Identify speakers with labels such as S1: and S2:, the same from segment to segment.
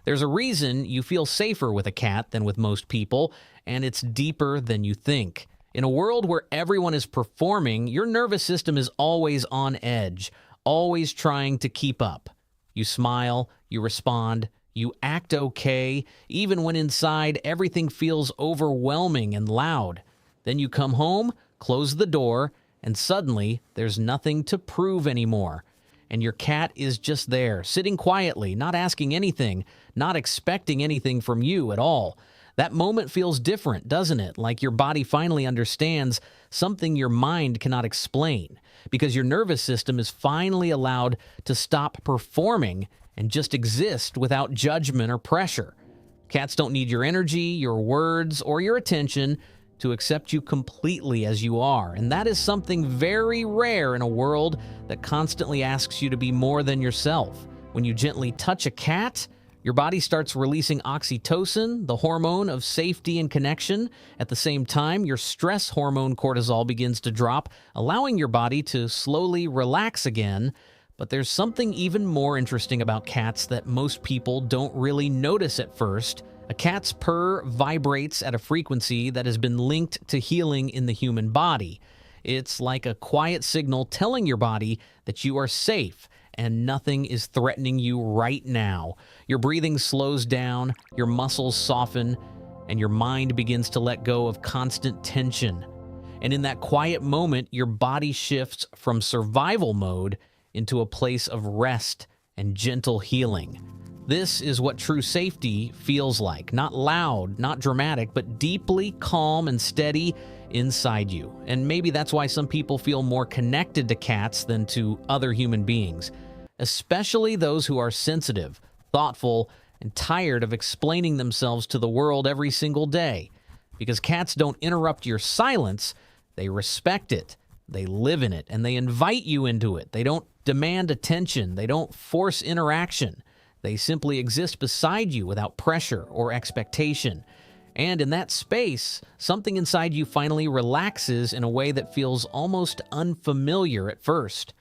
S1: There's a reason you feel safer with a cat than with most people, and it's deeper than you think. In a world where everyone is performing, your nervous system is always on edge, always trying to keep up. You smile, you respond, you act okay, even when inside everything feels overwhelming and loud. Then you come home, close the door, and suddenly there's nothing to prove anymore. And your cat is just there, sitting quietly, not asking anything, not expecting anything from you at all. That moment feels different, doesn't it? Like your body finally understands something your mind cannot explain, because your nervous system is finally allowed to stop performing and just exist without judgment or pressure. Cats don't need your energy, your words, or your attention to accept you completely as you are, and that is something very rare in a world that constantly asks you to be more than yourself. When you gently touch a cat, your body starts releasing oxytocin, the hormone of safety and connection. At the same time, your stress hormone cortisol begins to drop, allowing your body to slowly relax again. But there's something even more interesting about cats that most people don't really notice at first. A cat's purr vibrates at a frequency that has been linked to healing in the human body. It's like a quiet signal telling your body that you are safe and nothing is threatening you right now. Your breathing slows down, your muscles soften, and your mind begins to let go of constant tension. And in that quiet moment, your body shifts from survival mode into a place of rest and gentle healing. This is what true safety feels like. Not loud, not dramatic, but deeply calm and steady inside you. And maybe that's why some people feel more connected to cats than to other human beings, especially those who are sensitive, thoughtful, and tired of explaining themselves to the world every single day. Because cats don't interrupt your silence, they respect it, they live in it, and they invite you into it. They don't demand attention, they don't force interaction. They simply exist beside you without pressure or expectation. And in that space, something inside you finally relaxes in a way that feels almost unfamiliar at first.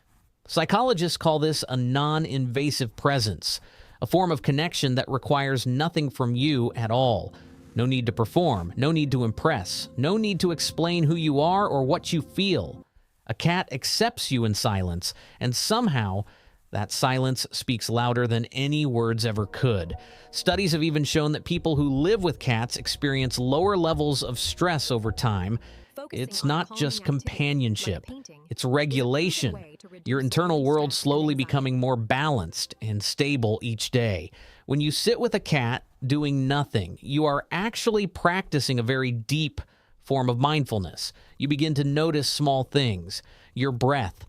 S1: Psychologists call this a non-invasive presence, a form of connection that requires nothing from you at all. No need to perform, no need to impress, no need to explain who you are or what you feel. A cat accepts you in silence, and somehow that silence speaks louder than any words ever could. Studies have even shown that people who live with cats experience lower levels of stress over time. It's not just companionship, it's regulation. Your internal world slowly becoming more balanced and stable each day. When you sit with a cat doing nothing, you are actually practicing a very deep form of mindfulness. You begin to notice small things, your breath,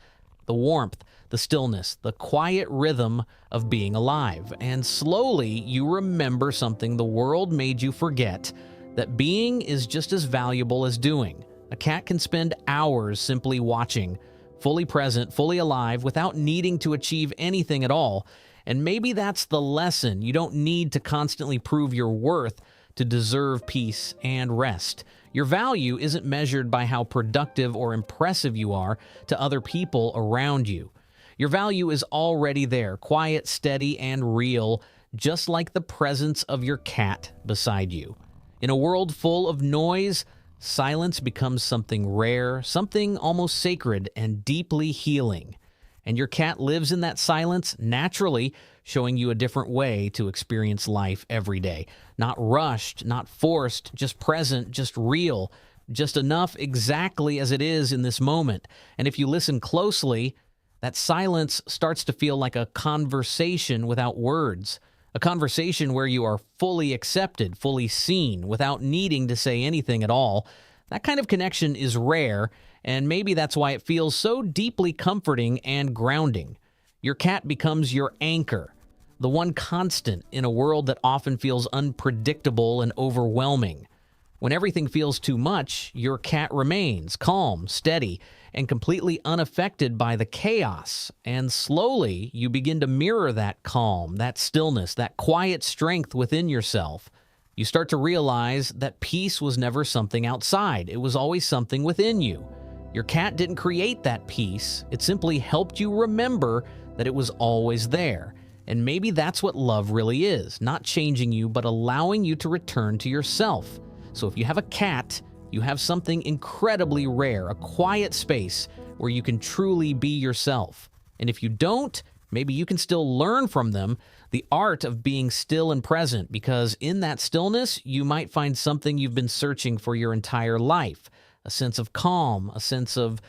S1: the warmth, the stillness, the quiet rhythm of being alive. And slowly you remember something the world made you forget, that being is just as valuable as doing. A cat can spend hours simply watching, fully present, fully alive, without needing to achieve anything at all. And maybe that's the lesson. You don't need to constantly prove your worth to deserve peace and rest. Your value isn't measured by how productive or impressive you are to other people around you. Your value is already there, quiet, steady, and real, just like the presence of your cat beside you. In a world full of noise, silence becomes something rare, something almost sacred and deeply healing. And your cat lives in that silence naturally, showing you a different way to experience life every day. Not rushed, not forced, just present, just real, just enough exactly as it is in this moment. And if you listen closely, that silence starts to feel like a conversation without words, a conversation where you are fully accepted, fully seen, without needing to say anything at all. That kind of connection is rare, and maybe that's why it feels so deeply comforting and grounding. Your cat becomes your anchor, the one constant in a world that often feels unpredictable and overwhelming. When everything feels too much, your cat remains calm, steady, and completely unaffected by the chaos. And slowly, you begin to mirror that calm, that stillness, that quiet strength within yourself. You start to realize that peace was never something outside. It was always something within you. Your cat didn't create that peace. It simply helped you remember that it was always there. And maybe that's what love really is, not changing you, but allowing you to return to yourself. So if you have a cat, you have something incredibly rare, a quiet space where you can truly be yourself. And if you don't, maybe you can still learn from them the art of being still and present, because in that stillness, you might find something you've been searching for your entire life. A sense of calm, a sense of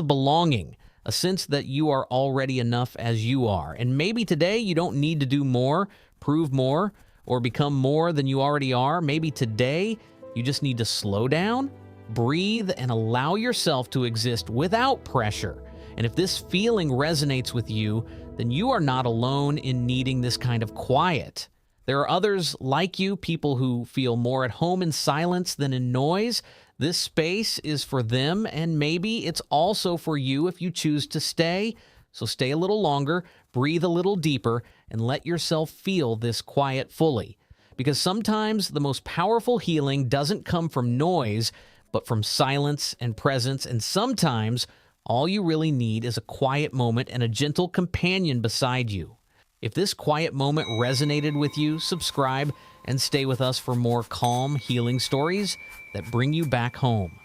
S1: belonging, a sense that you are already enough as you are. And maybe today you don't need to do more, prove more, or become more than you already are. Maybe today you just need to slow down, breathe, and allow yourself to exist without pressure. And if this feeling resonates with you, then you are not alone in needing this kind of quiet. There are others like you, people who feel more at home in silence than in noise. This space is for them, and maybe it's also for you if you choose to stay. So stay a little longer, breathe a little deeper, and let yourself feel this quiet fully. Because sometimes the most powerful healing doesn't come from noise, but from silence and presence, and sometimes all you really need is a quiet moment and a gentle companion beside you. If this quiet moment resonated with you, subscribe and stay with us for more calm, healing stories that bring you back home.